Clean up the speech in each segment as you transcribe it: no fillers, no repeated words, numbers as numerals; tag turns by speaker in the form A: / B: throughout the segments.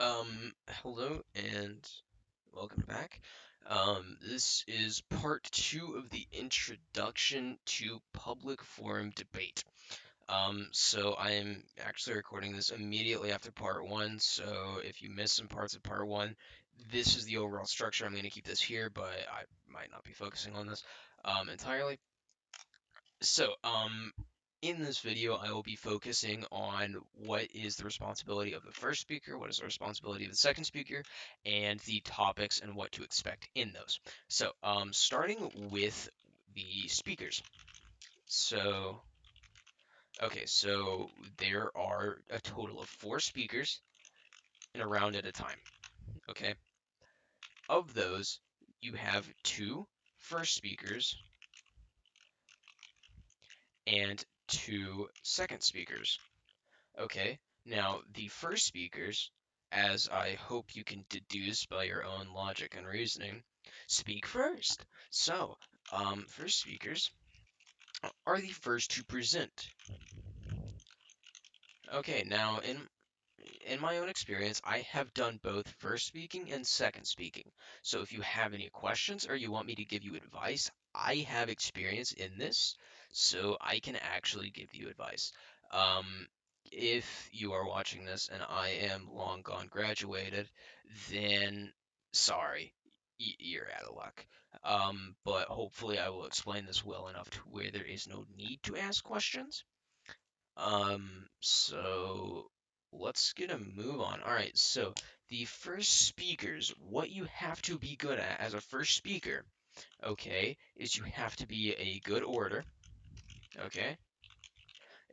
A: Hello and welcome back. This is part two of the introduction to public forum debate. So I am actually recording this immediately after part one, so if you missed some parts of part one, this is the overall structure. I'm going to keep this here, but I might not be focusing on this entirely. So, in this video, I will be focusing on what is the responsibility of the first speaker, what is the responsibility of the second speaker, and the topics and what to expect in those. So, starting with the speakers. So, okay, so there are a total of four speakers in a round at a time. Okay, of those, you have two first speakers and two second speakers. Okay, now the first speakers, as I hope you can deduce by your own logic and reasoning, speak first. So, first speakers are the first to present. Okay, now in my own experience, I have done both first speaking and second speaking. So if you have any questions or you want me to give you advice, I have experience in this, so I can actually give you advice. Um, if you are watching this and I am long gone graduated, then sorry, you're out of luck. But hopefully I will explain this well enough to where there is no need to ask questions. So let's get a move on. All right, so the first speakers, what you have to be good at as a first speaker, okay, is you have to be a good orator, okay?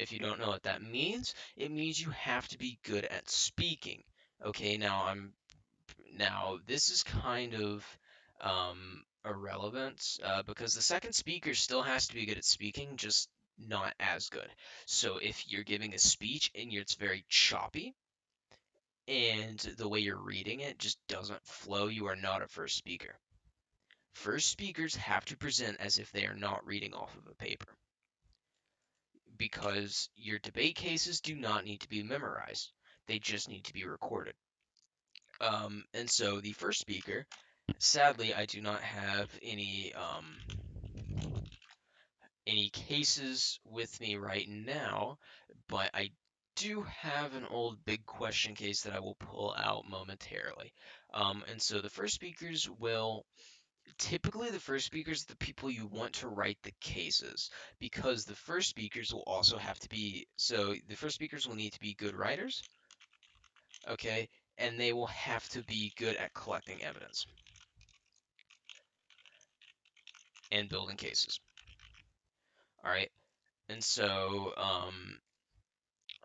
A: If you don't know what that means, it means you have to be good at speaking. Okay, now this is kind of irrelevant because the second speaker still has to be good at speaking, just not as good. So if you're giving a speech and it's very choppy and the way you're reading it just doesn't flow, you are not a first speaker. First speakers have to present as if they are not reading off of a paper because your debate cases do not need to be memorized. They just need to be recorded. And so the first speaker, sadly, I do not have any cases with me right now, but I do have an old big question case that I will pull out momentarily. And so the first speakers will typically the first speakers are the people you want to write the cases because the first speakers will also have to be so the first speakers will need to be good writers, okay, and they will have to be good at collecting evidence and building cases. All right. And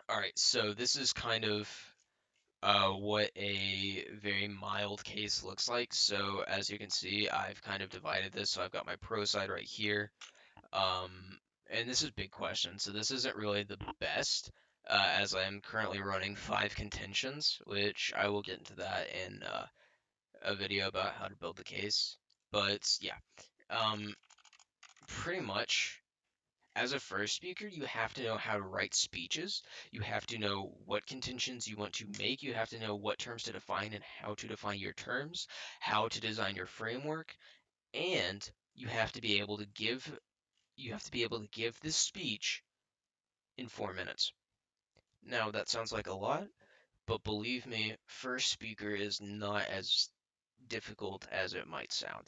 A: all right, so this is kind of what a very mild case looks like. So as you can see, I've kind of divided this. So I've got my pro side right here. And this is big question. So this isn't really the best, as I'm currently running 5 contentions, which I will get into that in a video about how to build the case. But yeah, um, pretty much. As a first speaker, you have to know how to write speeches. You have to know what contentions you want to make. You have to know what terms to define and how to define your terms, how to design your framework, and you have to be able to give this speech in 4 minutes. Now, that sounds like a lot, but believe me, first speaker is not as difficult as it might sound.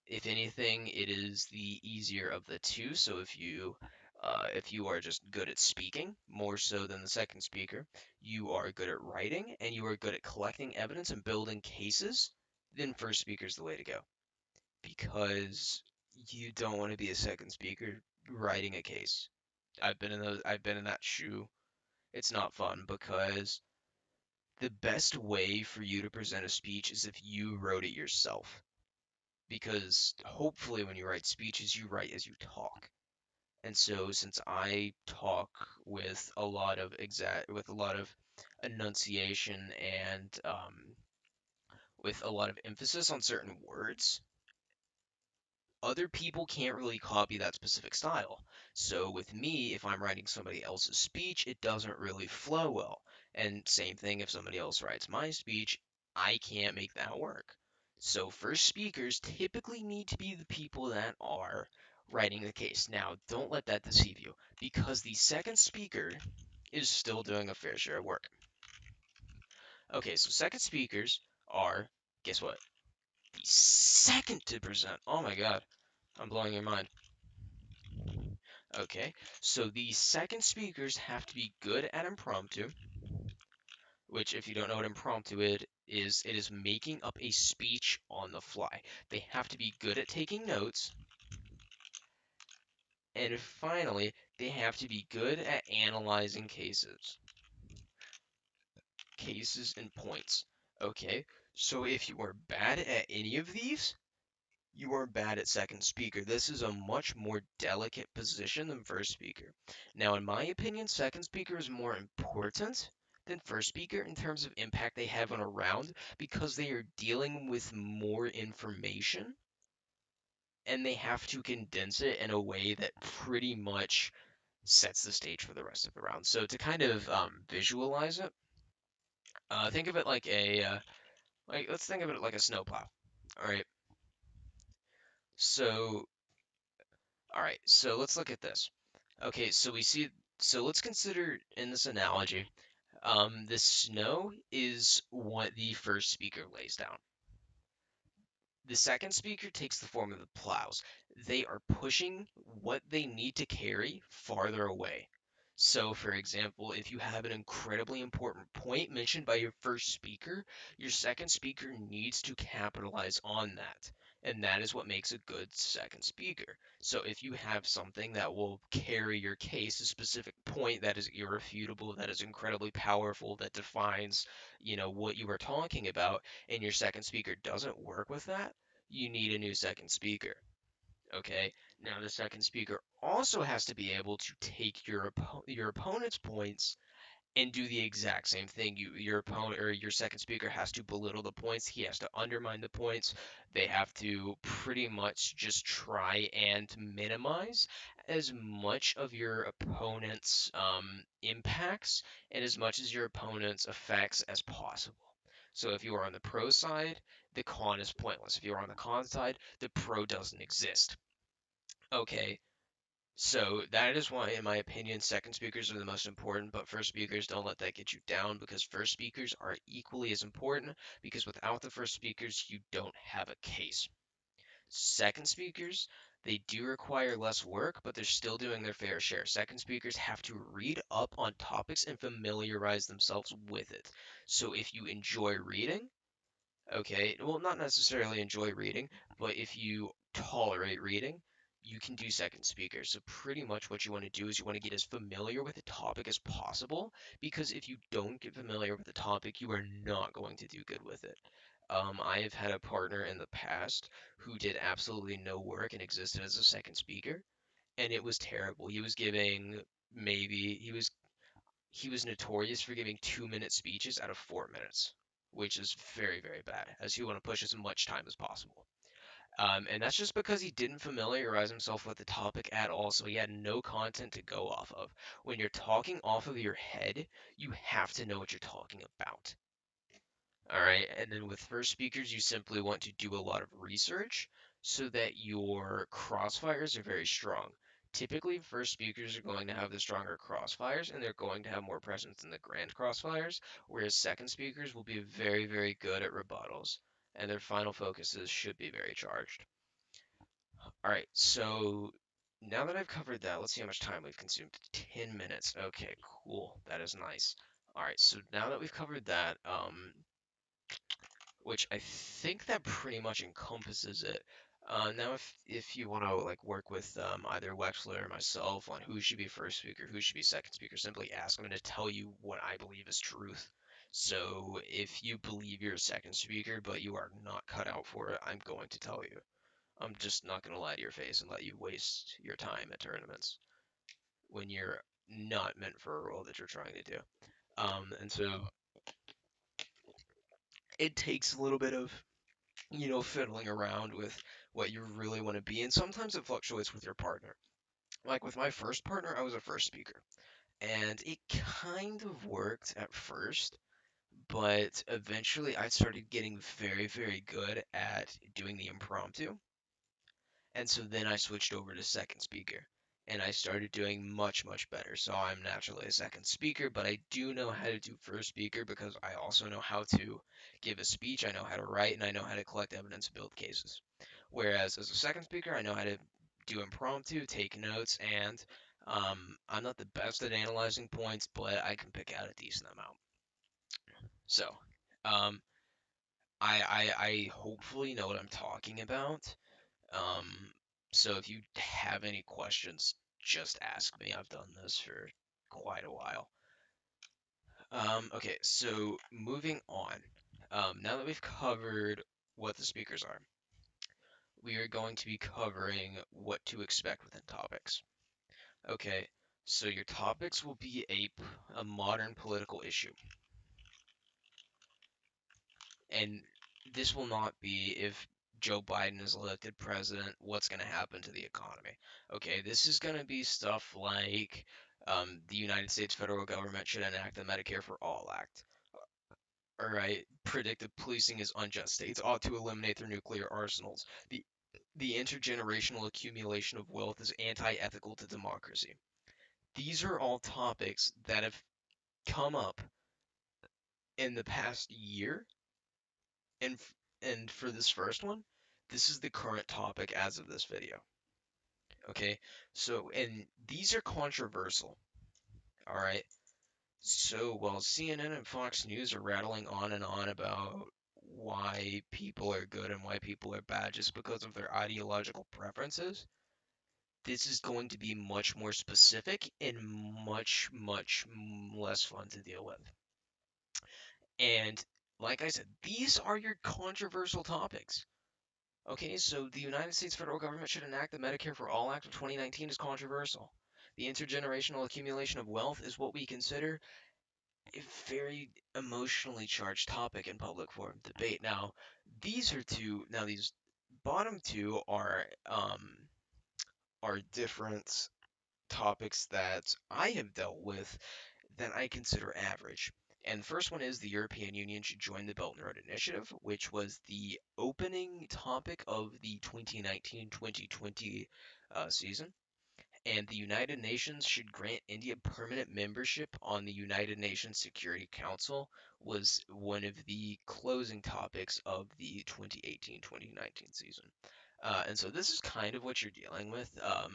A: If anything, it is the easier of the two. So if you are just good at speaking more so than the second speaker, you are good at writing and you are good at collecting evidence and building cases, then first speaker is the way to go because you don't want to be a second speaker writing a case. I've been in that shoe. It's not fun because the best way for you to present a speech is if you wrote it yourself. Because hopefully when you write speeches, you write as you talk. And so since I talk with a lot of enunciation and with a lot of emphasis on certain words, other people can't really copy that specific style. So with me, if I'm writing somebody else's speech, it doesn't really flow well. And same thing if somebody else writes my speech, I can't make that work. So first speakers typically need to be the people that are writing the case. Now, don't let that deceive you because the second speaker is still doing a fair share of work. Okay, so second speakers are, guess what? The second to present. Oh my God, I'm blowing your mind. Okay, so the second speakers have to be good at impromptu, which if you don't know what impromptu it is making up a speech on the fly. They have to be good at taking notes, and finally, they have to be good at analyzing cases and points. Okay, so if you are bad at any of these, you are bad at second speaker. This is a much more delicate position than first speaker. Now, in my opinion, second speaker is more important than first speaker in terms of impact they have on a round because they are dealing with more information and they have to condense it in a way that pretty much sets the stage for the rest of the round. So to kind of visualize it, think of it like let's think of it like a snowplow. All right. So all right. So let's look at this. Okay, so we see, so let's consider in this analogy, the snow is what the first speaker lays down. The second speaker takes the form of the plows. They are pushing what they need to carry farther away. So, for example, if you have an incredibly important point mentioned by your first speaker, your second speaker needs to capitalize on that. And that is what makes a good second speaker. So, if you have something that will carry your case, a specific point that is irrefutable, that is incredibly powerful, that defines, what you are talking about, and your second speaker doesn't work with that, you need a new second speaker. Okay. Now the second speaker also has to be able to take your opponent's points and do the exact same thing. Your opponent or your second speaker has to belittle the points. He has to undermine the points. They have to pretty much just try and minimize as much of your opponent's impacts and as much as your opponent's effects as possible. So if you are on the pro side, the con is pointless. If you are on the con side, the pro doesn't exist. Okay, so that is why, in my opinion, second speakers are the most important, but first speakers don't let that get you down because first speakers are equally as important because without the first speakers, you don't have a case. Second speakers, they do require less work, but they're still doing their fair share. Second speakers have to read up on topics and familiarize themselves with it. So if you enjoy reading, okay, well, not necessarily enjoy reading, but if you tolerate reading, you can do second speaker. So pretty much what you want to do is you want to get as familiar with the topic as possible, because if you don't get familiar with the topic, you are not going to do good with it. I have had a partner in the past who did absolutely no work and existed as a second speaker, and it was terrible. He was giving maybe he was notorious for giving 2 minute speeches out of 4 minutes, which is very, very bad, as he want to push as much time as possible. And that's just because he didn't familiarize himself with the topic at all, so he had no content to go off of. When you're talking off of your head, you have to know what you're talking about. All right, and then with first speakers, you simply want to do a lot of research so that your crossfires are very strong. Typically, first speakers are going to have the stronger crossfires and they're going to have more presence in the grand crossfires, whereas second speakers will be very, very good at rebuttals and their final focuses should be very charged. All right, so now that I've covered that, let's see how much time we've consumed. 10 minutes. Okay, cool. That is nice. All right, so now that we've covered that, which I think that pretty much encompasses it. Now, if you want to like work with either Wexler or myself on who should be first speaker, who should be second speaker, simply ask. I'm going to tell you what I believe is truth. So if you believe you're a second speaker, but you are not cut out for it, I'm going to tell you. I'm just not going to lie to your face and let you waste your time at tournaments when you're not meant for a role that you're trying to do. And so it takes a little bit of fiddling around with what you really want to be. And sometimes it fluctuates with your partner. Like with my first partner, I was a first speaker. And it kind of worked at first, but eventually I started getting very, very good at doing the impromptu. And so then I switched over to second speaker and I started doing much, much better. So I'm naturally a second speaker, but I do know how to do first speaker because I also know how to give a speech, I know how to write, and I know how to collect evidence and build cases. Whereas as a second speaker, I know how to do impromptu, take notes, and I'm not the best at analyzing points, but I can pick out a decent amount. So, um, I hopefully know what I'm talking about. Um, so if you have any questions, just ask me. I've done this for quite a while. Okay, so moving on. Now that we've covered what the speakers are, we are going to be covering what to expect within topics. Okay, so your topics will be a modern political issue. And this will not be if Joe Biden is elected president, what's going to happen to the economy. Okay, this is going to be stuff like the United States federal government should enact the Medicare for All Act. All right, predictive policing is unjust. States ought to eliminate their nuclear arsenals. The intergenerational accumulation of wealth is anti-ethical to democracy. These are all topics that have come up in the past year, and and for this first one, this is the current topic as of this video. Okay, so and these are controversial. All right, so while CNN and Fox News are rattling on and on about why people are good and why people are bad just because of their ideological preferences, this is going to be much more specific and much, much less fun to deal with. And like I said, these are your controversial topics. Okay, so the United States federal government should enact the Medicare for All Act of 2019 is controversial. The intergenerational accumulation of wealth is what we consider a very emotionally charged topic in public forum debate. Now, these bottom two are different topics that I have dealt with that I consider average. And the first one is the European Union should join the Belt and Road Initiative, which was the opening topic of the 2019-2020 season. And the United Nations should grant India permanent membership on the United Nations Security Council was one of the closing topics of the 2018-2019 season. And so this is kind of what you're dealing with.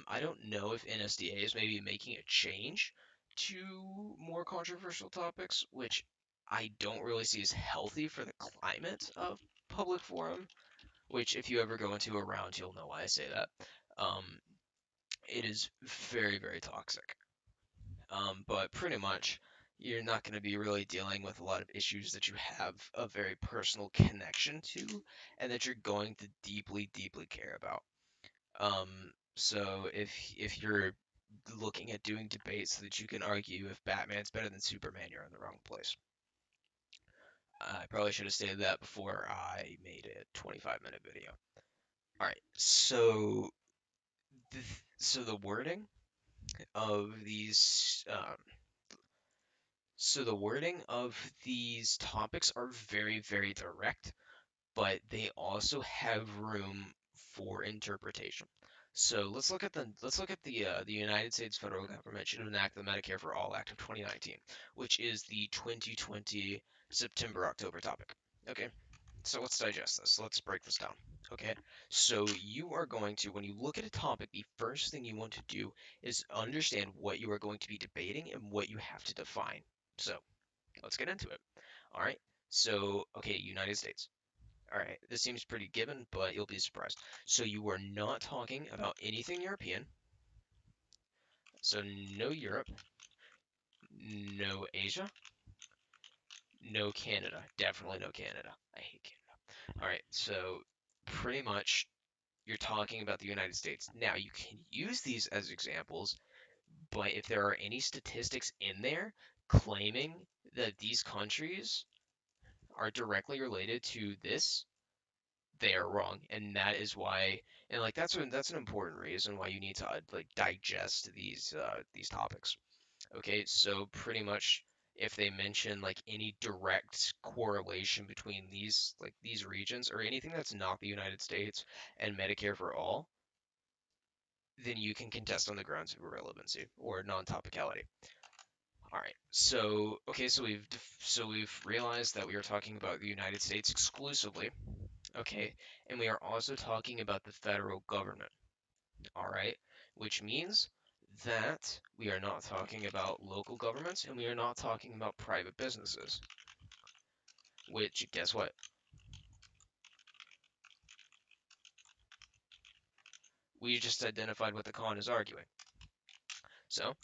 A: I don't know if NSDA is maybe making a change to more controversial topics, which I don't really see as healthy for the climate of public forum, which if you ever go into a round, you'll know why I say that. Um, it is very, very toxic. But pretty much, you're not going to be really dealing with a lot of issues that you have a very personal connection to and that you're going to deeply, deeply care about. So if you're looking at doing debates so that you can argue if Batman's better than Superman, you're in the wrong place. I probably should have stated that before I made a 25-minute video. All right, the, so the wording of these topics are very, very direct, but they also have room for interpretation. So let's look at the United States federal government should enact the Medicare for All Act of 2019, which is the 2020 September October topic. Okay, so let's digest this. Let's break this down. Okay, so you are going to, when you look at a topic, the first thing you want to do is understand what you are going to be debating and what you have to define. So let's get into it. All right. So, okay, United States. All right, this seems pretty given, but you'll be surprised. So you are not talking about anything European. So no Europe, no Asia, no Canada. Definitely no Canada. I hate Canada. All right, so pretty much you're talking about the United States. Now you can use these as examples, but if there are any statistics in there claiming that these countries are directly related to this, they are wrong, and that is why, and like that's an important reason why you need to like digest these topics. Okay, so pretty much if they mention like any direct correlation between these regions or anything that's not the United States and Medicare for all, then you can contest on the grounds of irrelevancy or non-topicality. All right. So, okay, so we've realized that we are talking about the United States exclusively. Okay, and we are also talking about the federal government. All right, which means that we are not talking about local governments and we are not talking about private businesses. Which, guess what? We just identified what the con is arguing. So,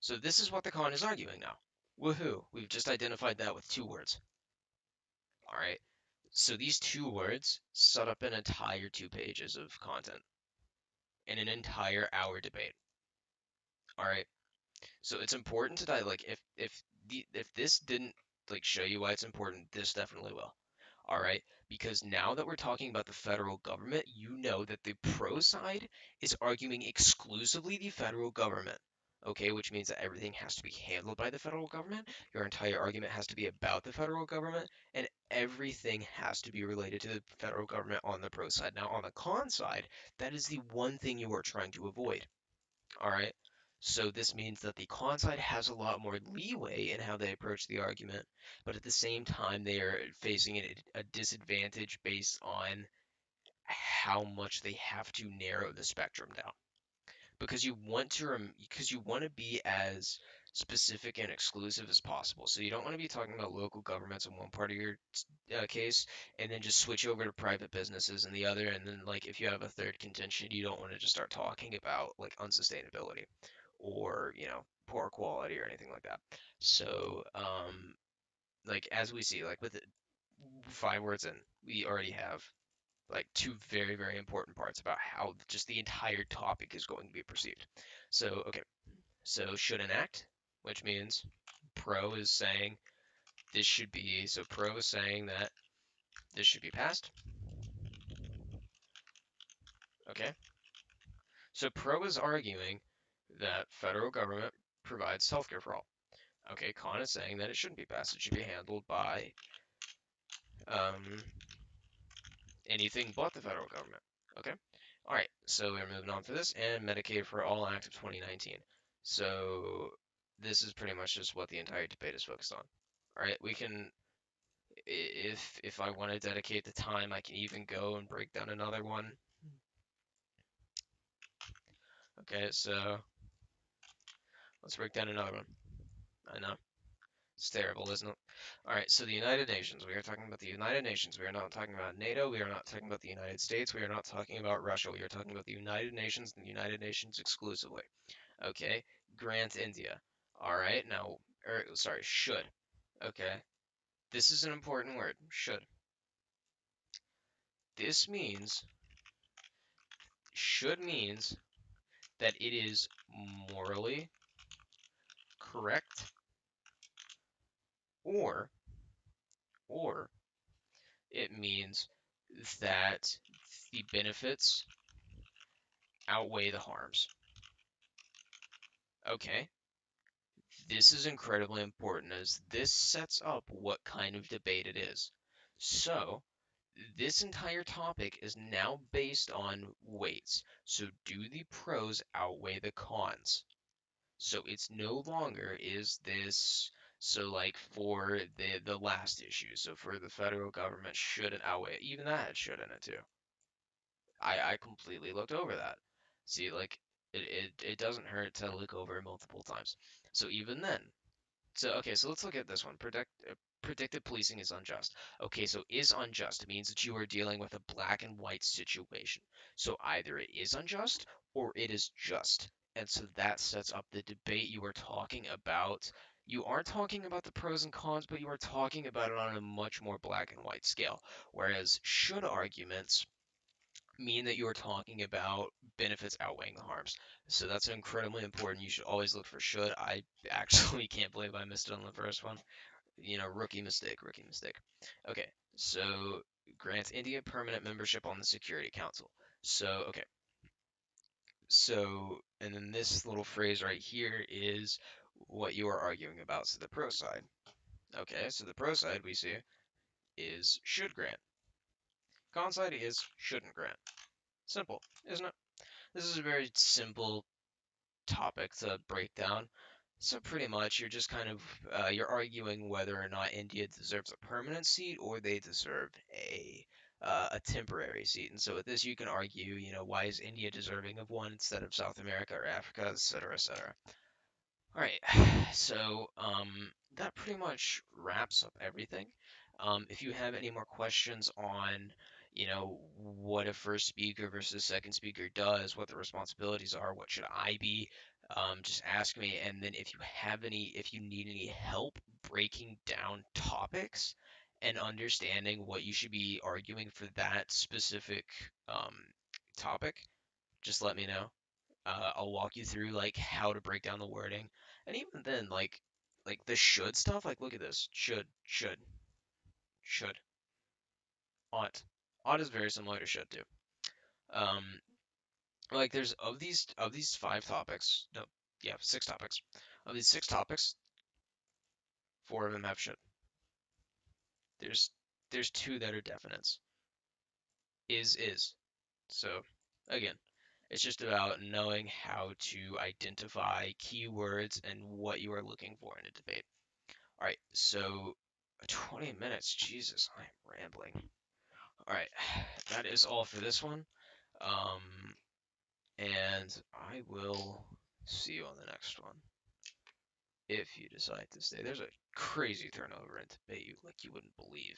A: so this is what the con is arguing now. Woohoo! We've just identified that with 2 words. All right. So these 2 words set up an entire 2 pages of content and an entire hour debate. All right. So it's important to die like if this didn't like show you why it's important, this definitely will. All right, because now that we're talking about the federal government, you know that the pro side is arguing exclusively the federal government. Okay, which means that everything has to be handled by the federal government. Your entire argument has to be about the federal government, and everything has to be related to the federal government on the pro side. Now, on the con side, that is the one thing you are trying to avoid. All right. So this means that the con side has a lot more leeway in how they approach the argument, but at the same time they are facing a disadvantage based on how much they have to narrow the spectrum down. Because you want to be as specific and exclusive as possible. So you don't want to be talking about local governments in one part of your case and then just switch over to private businesses in the other, and then like if you have a third contention, you don't want to just start talking about like unsustainability or poor quality or anything like that. So like as we see like with 5 words in, we already have like two very very important parts about how just the entire topic is going to be perceived. So okay, so should enact, which means pro is saying pro is saying that this should be passed. Okay, so pro is arguing that federal government provides healthcare for all. Okay, con is saying that it shouldn't be passed. It should be handled by um, anything but the federal government. Okay. All right. So we're moving on for this and Medicaid for All Act of 2019. So this is pretty much just what the entire debate is focused on. All right. We can, if I want to dedicate the time, I can even go and break down another one. Okay. So let's break down another one. I know. It's terrible, isn't it? All right, so the United Nations. We are talking about the United Nations. We are not talking about NATO. We are not talking about the United States. We are not talking about Russia. We are talking about the United Nations and the United Nations exclusively. Okay, grant India. All right, now, sorry, should. Okay, this is an important word. Should. This means, should means that it is morally correct or, or it means that the benefits outweigh the harms. Okay, this is incredibly important as this sets up what kind of debate it is. So, this entire topic is now based on weights. So, do the pros outweigh the cons? So, it's no longer is this so like for the last issue. So, for the federal government, should it outweigh? Even that had should in it too. I completely looked over that. See, like it doesn't hurt to look over it multiple times. So even then, so okay, so let's look at this one. Predictive policing is unjust. Okay, so is unjust means that you are dealing with a black and white situation. So either it is unjust or it is just. And so that sets up the debate you are talking about. You are talking about the pros and cons, but you are talking about it on a much more black and white scale. Whereas should arguments mean that you are talking about benefits outweighing the harms. So that's incredibly important. You should always look for should. I actually can't believe I missed it on the first one. Rookie mistake, rookie mistake. Okay, so grants India permanent membership on the Security Council. So, okay, So, and then this little phrase right here is what you are arguing about. So the pro side. Okay, so the pro side we see is should grant. Con side is shouldn't grant. Simple, isn't it? This is a very simple topic to break down. So pretty much you're just kind of you're arguing whether or not India deserves a permanent seat or they deserve a temporary seat. And so with this you can argue, why is India deserving of one instead of South America or Africa, etc., etc. All right, so that pretty much wraps up everything. If you have any more questions on, what a first speaker versus second speaker does, what the responsibilities are, what should I be, just ask me. And then if you need any help breaking down topics and understanding what you should be arguing for that specific um, topic, just let me know. I'll walk you through like how to break down the wording, and even then, like the should stuff. Like, look at this: should, ought. Ought is very similar to should too. Um, like there's of these five topics. No, yeah, six topics. Of these six topics, four of them have should. There's there's two that are definites. Is. So again, it's just about knowing how to identify keywords and what you are looking for in a debate. All right, so 20 minutes. Jesus, I'm rambling. All right, that is all for this one. Um, and I will see you on the next one if you decide to stay. There's a crazy turnover in debate like you wouldn't believe.